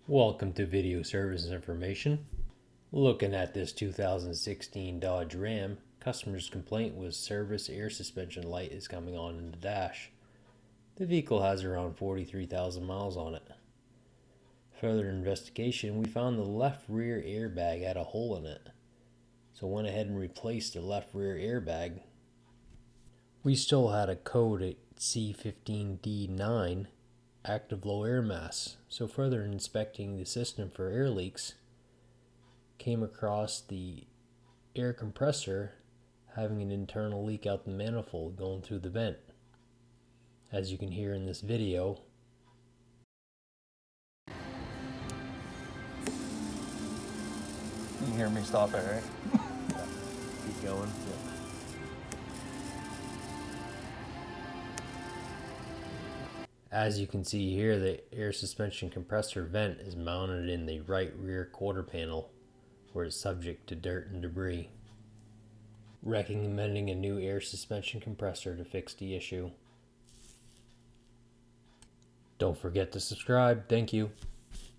Welcome to Video Service Information. Looking at this 2016 Dodge Ram, customer's complaint was service air suspension light is coming on in the dash. The vehicle has around 43,000 miles on it. Further investigation, we found the left rear airbag had a hole in it, so went ahead and replaced the left rear airbag. We still had a code at C15D900 active low air mass, so further inspecting the system for air leaks, came across the air compressor having an internal leak out the manifold going through the vent. As you can hear in this video, You can hear me stop it, right? keep going. As you can see here, the air suspension compressor vent is mounted in the right rear quarter panel, where it's subject to dirt and debris. Recommending a new air suspension compressor to fix the issue. Don't forget to subscribe. Thank you.